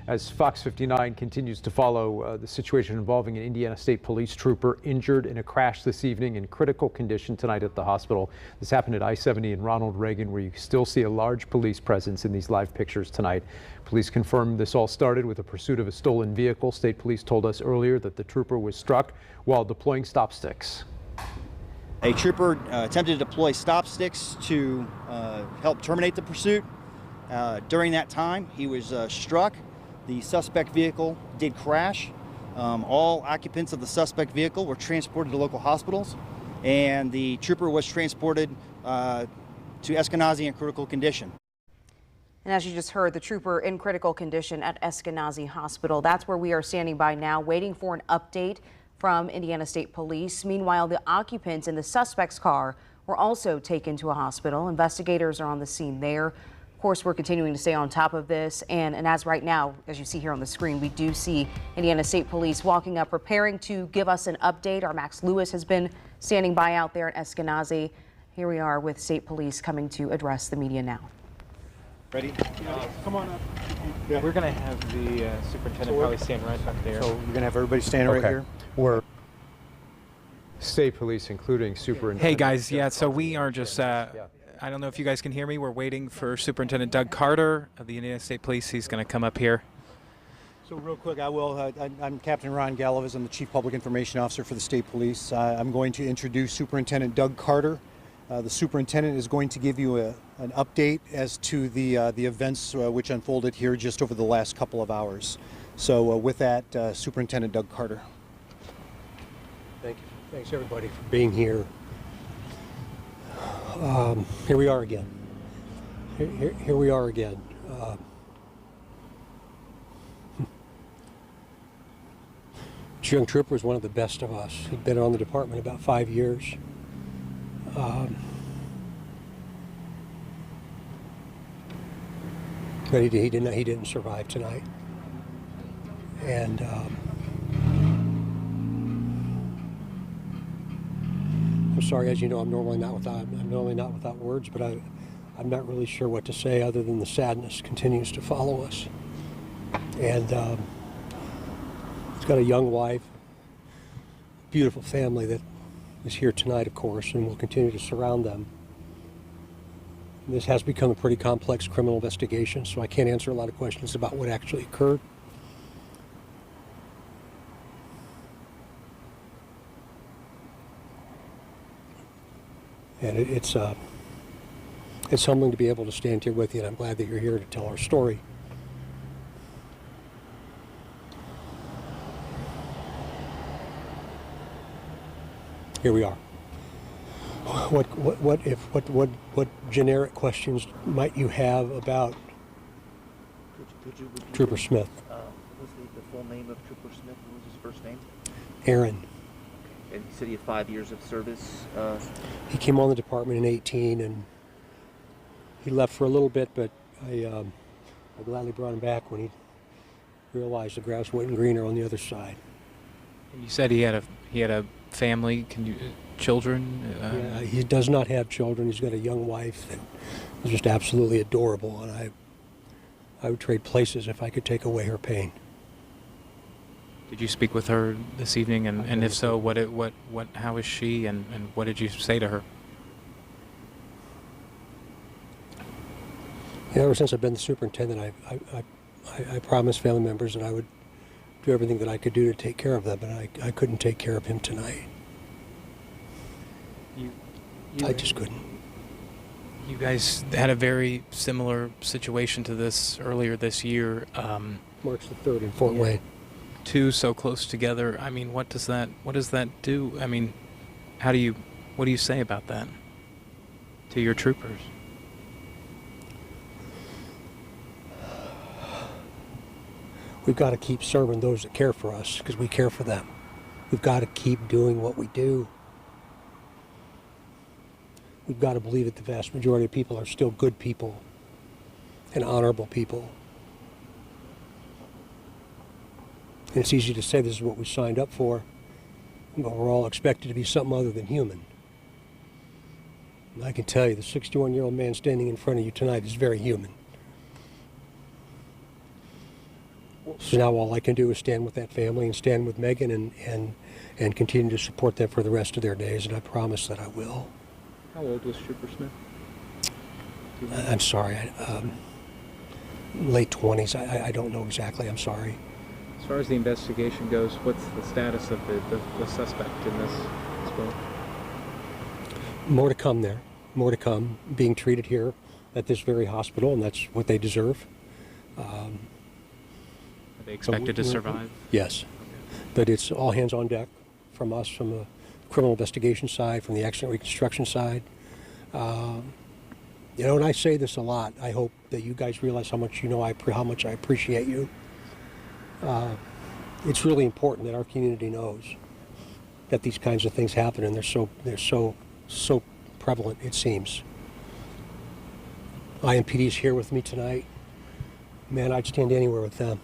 As Fox 59 continues to follow the situation involving an Indiana State Police trooper injured in a crash this evening in critical condition tonight at the hospital. This happened at I-70 in Ronald Reagan, where you still see a large police presence in these live pictures tonight. Police confirmed this all started with a pursuit of a stolen vehicle. State Police told us earlier that the trooper was struck while deploying stop sticks. A trooper attempted to deploy stop sticks to help terminate the pursuit. During that time, he was struck. The suspect vehicle did crash. All occupants of the suspect vehicle were transported to local hospitals, and the trooper was transported to Eskenazi in critical condition. And as you just heard, the trooper in critical condition at Eskenazi Hospital. That's where we are standing by now, waiting for an update from Indiana State Police. Meanwhile, the occupants in the suspect's car were also taken to a hospital. Investigators are on the scene there. Of course, we're continuing to stay on top of this. And as right now, as you see here on the screen, we do see Indiana State Police walking up, preparing to give us an update. Our Max Lewis has been standing by out there at Eskenazi. Here we are with State Police coming to address the media now. Ready? Come on up. Yeah. We're going to have the superintendent probably stand right back there. So you're going to have everybody standing right here? We're State Police, including Superintendent. Hey guys, yeah, so we are just, I don't know if you guys can hear me. We're waiting for Superintendent Doug Carter of the Indiana State Police. He's going to come up here. So real quick, I'm Captain Ron Gallivis. I'm the Chief Public Information Officer for the State Police. I'm going to introduce Superintendent Doug Carter. The superintendent is going to give you an update as to the events which unfolded here just over the last couple of hours. So with that, Superintendent Doug Carter. Thank you. Thanks everybody for being here. Here we are again. Here we are again. This young trooper is one of the best of us. He'd been on the department about 5 years. But he didn't survive tonight. And I'm sorry, as you know, I'm normally not without words, but I'm not really sure what to say other than the sadness continues to follow us. And he's got a young wife, beautiful family that is here tonight, of course, and will continue to surround them. This has become a pretty complex criminal investigation, so I can't answer a lot of questions about what actually occurred. And it's humbling to be able to stand here with you, and I'm glad that you're here to tell our story. Here we are. What generic questions might you have about Trooper Smith? What was the full name of Trooper Smith? What was his first name? Aaron. And you said he had 5 years of service? He came on the department in 18, and he left for a little bit, but I gladly brought him back when he realized the grass wasn't greener on the other side. You said he had a family. Children? Yeah, he does not have children. He's got a young wife that is just absolutely adorable, and I would trade places if I could take away her pain. Did you speak with her this evening, and if so, how is she, and what did you say to her? Yeah, ever since I've been the superintendent, I promised family members that I would do everything that I could do to take care of them, and I couldn't take care of him tonight. I just couldn't. You guys had a very similar situation to this earlier this year. March the 3rd in Fort Wayne. Two so close together. I mean, what does that do? I mean, what do you say about that to your troopers? We've got to keep serving those that care for us because we care for them. We've got to keep doing what we do. We've got to believe that the vast majority of people are still good people and honorable people. And it's easy to say this is what we signed up for, but we're all expected to be something other than human. And I can tell you, the 61-year-old man standing in front of you tonight is very human. So now all I can do is stand with that family and stand with Megan and continue to support them for the rest of their days, and I promise that I will. How old was Trooper Smith? I'm sorry, late 20s. I don't know exactly. I'm sorry. As far as the investigation goes, what's the status of the suspect in this spill? More to come there. More to come. Being treated here at this very hospital, and that's what they deserve. Are they expected to survive? Yes. But it's all hands on deck from us, from the criminal investigation side, from the accident reconstruction side. You know, and I say this a lot. I hope that you guys realize how much how much I appreciate you. It's really important that our community knows that these kinds of things happen, and they're so prevalent, it seems. IMPD's here with me tonight. Man, I'd stand anywhere with them.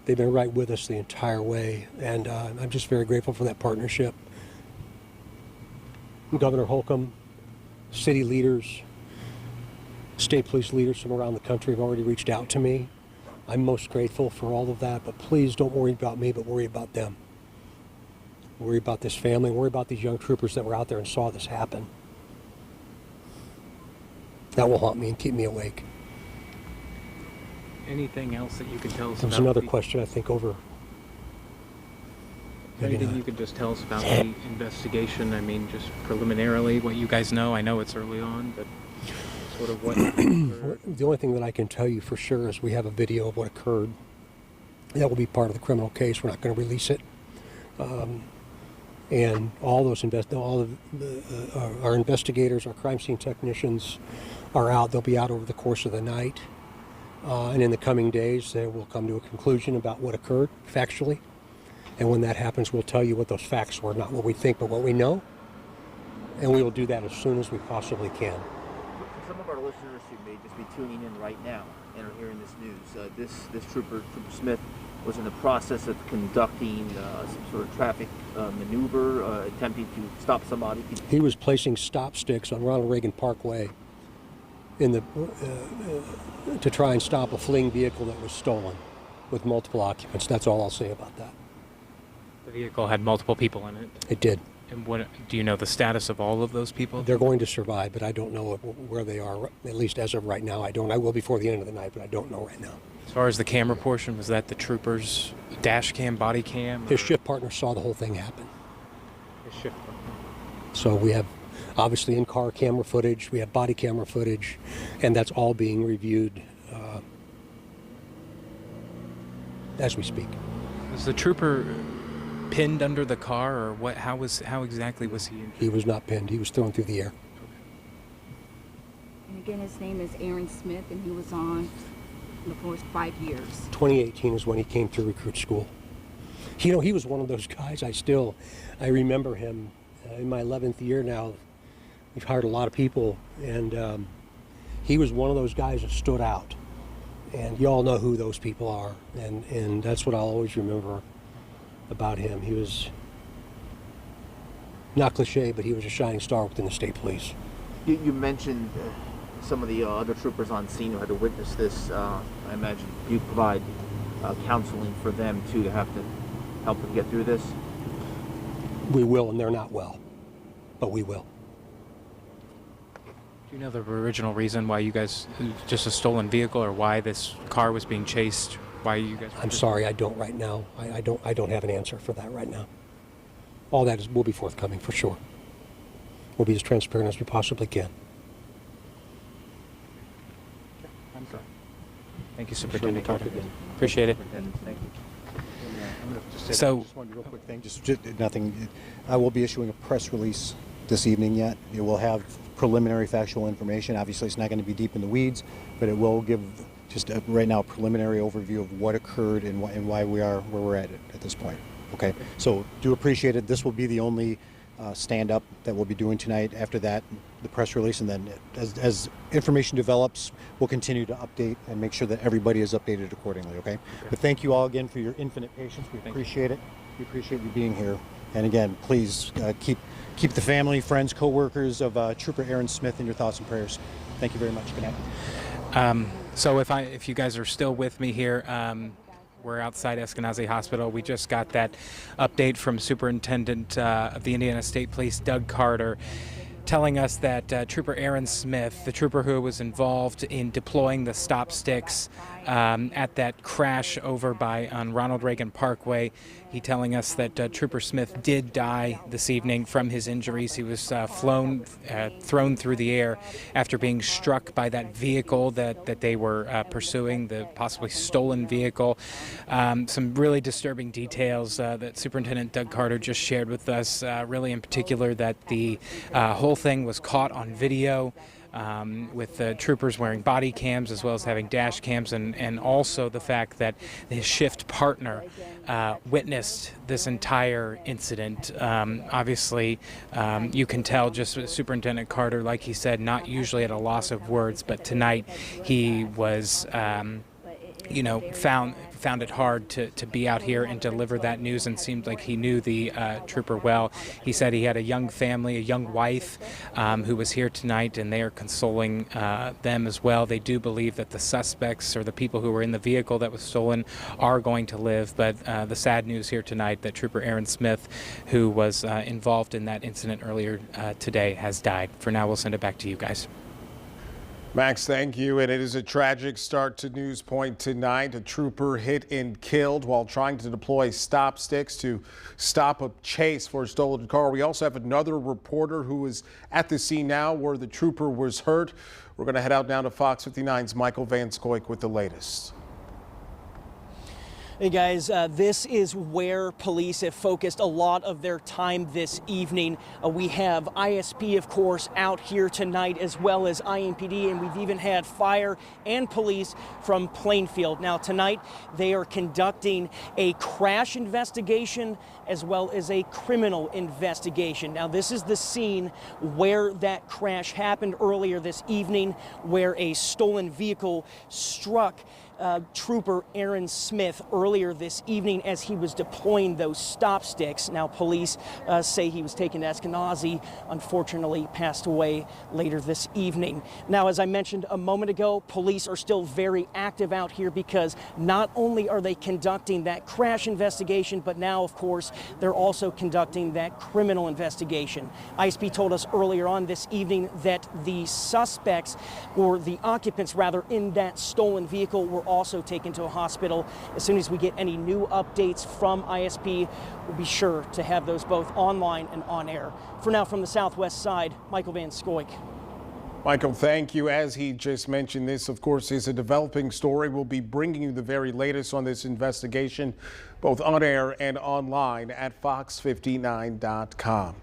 They've been right with us the entire way, and I'm just very grateful for that partnership. Governor Holcomb, city leaders, state police leaders from around the country have already reached out to me. I'm most grateful for all of that, but please don't worry about me, but worry about them. Worry about this family, worry about these young troopers that were out there and saw this happen. That will haunt me and keep me awake. Anything else that you can tell us There was about another question, I think, over. Anything you could just tell us about the investigation? I mean, just preliminarily, what you guys know. I know it's early on, but sort of what. The only thing that I can tell you for sure is we have a video of what occurred. That will be part of the criminal case. We're not going to release it. And all those our investigators, our crime scene technicians are out. They'll be out over the course of the night. And in the coming days, they will come to a conclusion about what occurred factually. And when that happens, we'll tell you what those facts were, not what we think, but what we know. And we will do that as soon as we possibly can. For some of our listeners who may just be tuning in right now and are hearing this news, this Trooper Smith was in the process of conducting some sort of traffic maneuver, attempting to stop somebody. He was placing stop sticks on Ronald Reagan Parkway to try and stop a fleeing vehicle that was stolen with multiple occupants. That's all I'll say about that. The vehicle had multiple people in it. It did. And what do you know the status of all of those people? They're going to survive, but I don't know where they are, at least as of right now. I don't. I will before the end of the night, but I don't know right now. As far as the camera portion, was that the trooper's dash cam, body cam? His shift partner saw the whole thing happen. His shift partner. So we have obviously in-car camera footage, we have body camera footage, and that's all being reviewed as we speak. Was the trooper pinned under the car, or what? How exactly was he injured? He was not pinned. He was thrown through the air. And again, his name is Aaron Smith, and he was on the force 5 years. 2018 is when he came through recruit school. You know, he was one of those guys. I remember him in my 11th year now. We've hired a lot of people, and he was one of those guys that stood out. And you all know who those people are, and that's what I'll always remember about him. He was not cliche, but he was a shining star within the state police. You mentioned some of the other troopers on scene who had to witness this. I imagine you provide counseling for them too, to have to help them get through this. We will, and they're not well, but we will. Do you know the original reason why you guys, just a stolen vehicle, or why this car was being chased? Why you guys? I'm sorry, I don't right now. I don't have an answer for that right now. All that will be forthcoming for sure. We'll be as transparent as we possibly can. I'm sorry. Thank you, Superintendent Carter. Appreciate it. Thank you. I'm going to just say So- just one real quick thing, just nothing. I will be issuing a press release this evening yet. It will have preliminary factual information. Obviously, it's not going to be deep in the weeds, but it will give just right now a preliminary overview of what occurred and why we are where we're at this point. Okay, so do appreciate it. This will be the only stand-up that we'll be doing tonight. After that, the press release, and then as information develops, we'll continue to update and make sure that everybody is updated accordingly. Okay. But thank you all again for your infinite patience. We appreciate it. We appreciate you being here. And again, please keep the family, friends, co-workers of Trooper Aaron Smith in your thoughts and prayers. Thank you very much. Good night. So if you guys are still with me here, we're outside Eskenazi Hospital. We just got that update from Superintendent of the Indiana State Police, Doug Carter, telling us that Trooper Aaron Smith, the trooper who was involved in deploying the stop sticks at that crash over on Ronald Reagan Parkway, telling us that Trooper Smith did die this evening from his injuries. He was thrown through the air after being struck by that vehicle that they were pursuing, the possibly stolen vehicle. Some really disturbing details that Superintendent Doug Carter just shared with us, really in particular that the whole thing was caught on video. With the troopers wearing body cams as well as having dash cams, and also the fact that his shift partner witnessed this entire incident. Obviously, you can tell just with Superintendent Carter, like he said, not usually at a loss of words, but tonight he was found it hard to be out here and deliver that news, and seemed like he knew the trooper well. He said he had a young family, a young wife who was here tonight, and they are consoling them as well. They do believe that the suspects or the people who were in the vehicle that was stolen are going to live, but the sad news here tonight that Trooper Aaron Smith, who was involved in that incident earlier today, has died. For now, we'll send it back to you guys. Max, thank you. And it is a tragic start to News Point tonight. A trooper hit and killed while trying to deploy stop sticks to stop a chase for a stolen car. We also have another reporter who is at the scene now where the trooper was hurt. We're going to head out now to Fox 59's Michael Van Scoik with the latest. Hey guys, this is where police have focused a lot of their time this evening. We have ISP, of course, out here tonight, as well as IMPD, and we've even had fire and police from Plainfield. Now tonight, they are conducting a crash investigation as well as a criminal investigation. Now this is the scene where that crash happened earlier this evening, where a stolen vehicle struck Trooper Aaron Smith earlier this evening as he was deploying those stop sticks. Now police say he was taken to Eskenazi, unfortunately passed away later this evening. Now, as I mentioned a moment ago, police are still very active out here because not only are they conducting that crash investigation, but now, of course, they're also conducting that criminal investigation. ISP told us earlier on this evening that the suspects, or the occupants rather, in that stolen vehicle were also taken to a hospital. As soon as we get any new updates from ISP, we'll be sure to have those both online and on air. For now, from the southwest side, Michael Van Scoik. Michael, thank you. As he just mentioned, this, of course, is a developing story. We'll be bringing you the very latest on this investigation, both on air and online at fox59.com.